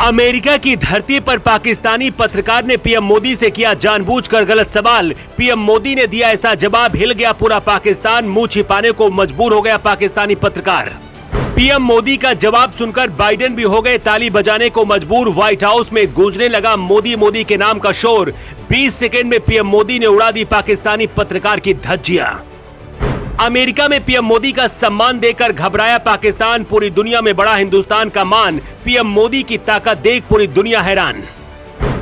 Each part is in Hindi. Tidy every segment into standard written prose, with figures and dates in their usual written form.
अमेरिका की धरती पर पाकिस्तानी पत्रकार ने पीएम मोदी से किया जानबूझकर गलत सवाल। पीएम मोदी ने दिया ऐसा जवाब, हिल गया पूरा पाकिस्तान, मुंह छिपाने को मजबूर हो गया पाकिस्तानी पत्रकार। पीएम मोदी का जवाब सुनकर बाइडेन भी हो गए ताली बजाने को मजबूर। व्हाइट हाउस में गूंजने लगा मोदी मोदी के नाम का शोर। 20 सेकंड में पीएम मोदी ने उड़ा दी पाकिस्तानी पत्रकार की धज्जियां। अमेरिका में पीएम मोदी का सम्मान देकर घबराया पाकिस्तान, पूरी दुनिया में बढ़ा हिंदुस्तान का मान। पीएम मोदी की ताकत देख पूरी दुनिया हैरान।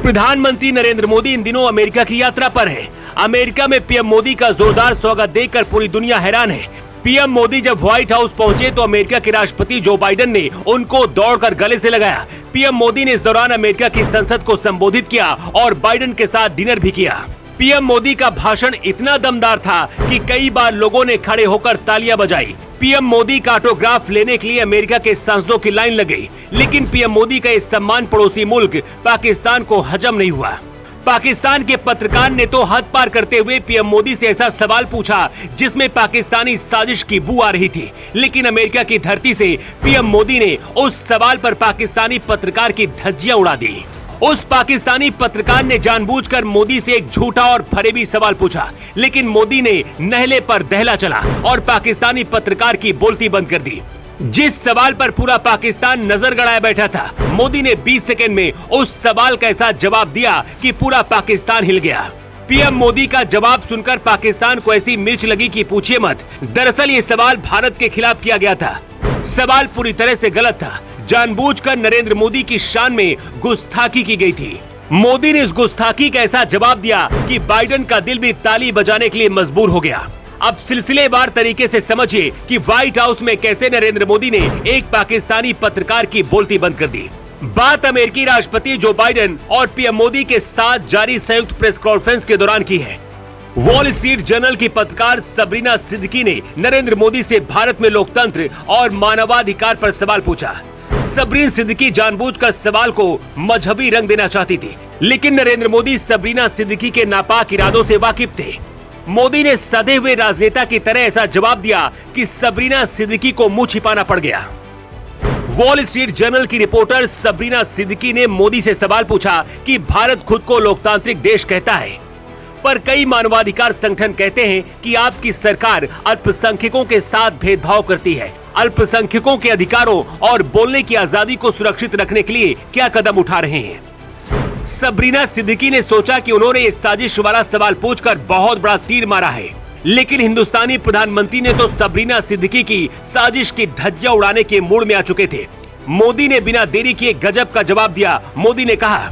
प्रधानमंत्री नरेंद्र मोदी इन दिनों अमेरिका की यात्रा पर है। अमेरिका में पीएम मोदी का जोरदार स्वागत देखकर पूरी दुनिया हैरान है। पीएम मोदी जब व्हाइट हाउस पहुंचे तो अमेरिका के राष्ट्रपति जो बाइडेन ने उनको दौड़कर गले से लगाया। पीएम मोदी ने इस दौरान अमेरिका की संसद को संबोधित किया और बाइडेन के साथ डिनर भी किया। पीएम मोदी का भाषण इतना दमदार था कि कई बार लोगों ने खड़े होकर तालियां बजाई। पीएम मोदी का ऑटोग्राफ लेने के लिए अमेरिका के सांसदों की लाइन लग गई, लेकिन पीएम मोदी का इस सम्मान पड़ोसी मुल्क पाकिस्तान को हजम नहीं हुआ। पाकिस्तान के पत्रकार ने तो हद पार करते हुए पीएम मोदी से ऐसा सवाल पूछा जिसमें पाकिस्तानी साजिश की बू आ रही थी, लेकिन अमेरिका की धरती से पीएम मोदी ने उस सवाल पर पाकिस्तानी पत्रकार की धज्जियां उड़ा दी। उस पाकिस्तानी पत्रकार ने जानबूझकर मोदी से एक झूठा और फरेबी सवाल पूछा, लेकिन मोदी ने नहले पर दहला चला और पाकिस्तानी पत्रकार की बोलती बंद कर दी। जिस सवाल पर पूरा पाकिस्तान नजर गड़ाए बैठा था, मोदी ने 20 सेकंड में उस सवाल का ऐसा जवाब दिया कि पूरा पाकिस्तान हिल गया। पीएम मोदी का जवाब सुनकर पाकिस्तान को ऐसी मिर्च लगी कि पूछिए मत। दरअसल ये सवाल भारत के खिलाफ किया गया था। सवाल पूरी तरह से गलत था। जानबूझकर नरेंद्र मोदी की शान में गुस्ताखी की गई थी। मोदी ने इस गुस्ताखी का ऐसा जवाब दिया कि बाइडेन का दिल भी ताली बजाने के लिए मजबूर हो गया। अब सिलसिलेवार तरीके से समझिए कि व्हाइट हाउस में कैसे नरेंद्र मोदी ने एक पाकिस्तानी पत्रकार की बोलती बंद कर दी। बात अमेरिकी राष्ट्रपति जो बाइडेन और पीएम मोदी के साथ जारी संयुक्त प्रेस कॉन्फ्रेंस के दौरान की है। वॉल स्ट्रीट जर्नल की पत्रकार सबरीना सिद्दीकी ने नरेंद्र मोदी से भारत में लोकतंत्र और मानवाधिकार पर सवाल पूछा। सबरीना सिद्दीकी जानबूझकर सवाल को मजहबी रंग देना चाहती थी, लेकिन नरेंद्र मोदी सबरीना सिद्दीकी के नापाक इरादों से वाकिफ थे। मोदी ने सधे हुए राजनेता की तरह ऐसा जवाब दिया कि सबरीना सिद्दीकी को मुंह छिपाना पड़ गया। वॉल स्ट्रीट जर्नल की रिपोर्टर सबरीना सिद्दीकी ने मोदी से सवाल पूछा कि भारत खुद को लोकतांत्रिक देश कहता है, पर कई मानवाधिकार संगठन कहते हैं कि आपकी सरकार अल्पसंख्यकों के साथ भेदभाव करती है। अल्पसंख्यकों के अधिकारों और बोलने की आजादी को सुरक्षित रखने के लिए क्या कदम उठा रहे हैं? सबरीना सिद्दीकी ने सोचा कि उन्होंने इस साजिश वाला सवाल पूछकर बहुत बड़ा तीर मारा है, लेकिन हिंदुस्तानी प्रधानमंत्री ने तो सबरीना सिद्दीकी की साजिश की धज्जियां उड़ाने के मूड में आ चुके थे। मोदी ने बिना देरी किए गजब का जवाब दिया। मोदी ने कहा,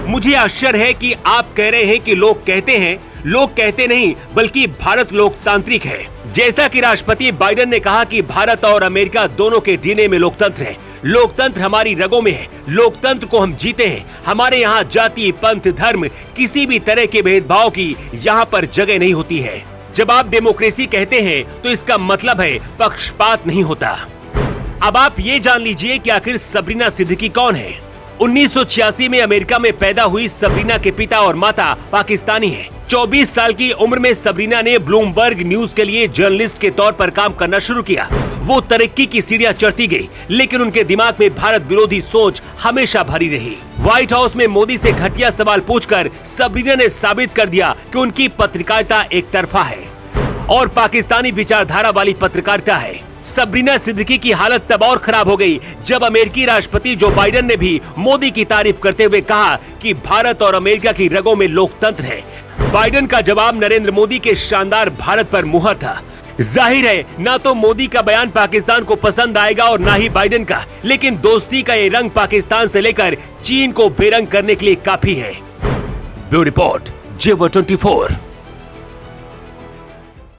मुझे आश्चर्य है कि आप कह रहे हैं कि लोग कहते हैं, लोग कहते नहीं बल्कि भारत लोकतांत्रिक है। जैसा कि राष्ट्रपति बाइडेन ने कहा कि भारत और अमेरिका दोनों के डीएनए में लोकतंत्र है। लोकतंत्र हमारी रगों में है। लोकतंत्र को हम जीते हैं। हमारे यहाँ जाति, पंथ, धर्म, किसी भी तरह के भेदभाव की यहाँ पर जगह नहीं होती है। जब आप डेमोक्रेसी कहते हैं तो इसका मतलब है पक्षपात नहीं होता। अब आप ये जान लीजिए कि आखिर सबरीना सिद्दीकी कौन है। 1986 में अमेरिका में पैदा हुई सबरीना के पिता और माता पाकिस्तानी हैं। 24 साल की उम्र में सबरीना ने ब्लूमबर्ग न्यूज के लिए जर्नलिस्ट के तौर पर काम करना शुरू किया। वो तरक्की की सीढ़ियां चढ़ती गई, लेकिन उनके दिमाग में भारत विरोधी सोच हमेशा भरी रही। व्हाइट हाउस में मोदी से घटिया सवाल पूछकर सबरीना ने साबित कर दिया कि उनकी पत्रकारिता एक तरफा है और पाकिस्तानी विचारधारा वाली पत्रकारिता है। सबरीना सिद्दीकी की हालत तब और खराब हो गई जब अमेरिकी राष्ट्रपति जो बाइडेन ने भी मोदी की तारीफ करते हुए कहा कि भारत और अमेरिका की रगों में लोकतंत्र है। बाइडेन का जवाब नरेंद्र मोदी के शानदार भारत पर मुहर था। जाहिर है ना तो मोदी का बयान पाकिस्तान को पसंद आएगा और ना ही बाइडेन का, लेकिन दोस्ती का ये रंग पाकिस्तान से लेकर चीन को बेरंग करने के लिए काफी है। ब्यूरो रिपोर्ट, जेवर 24।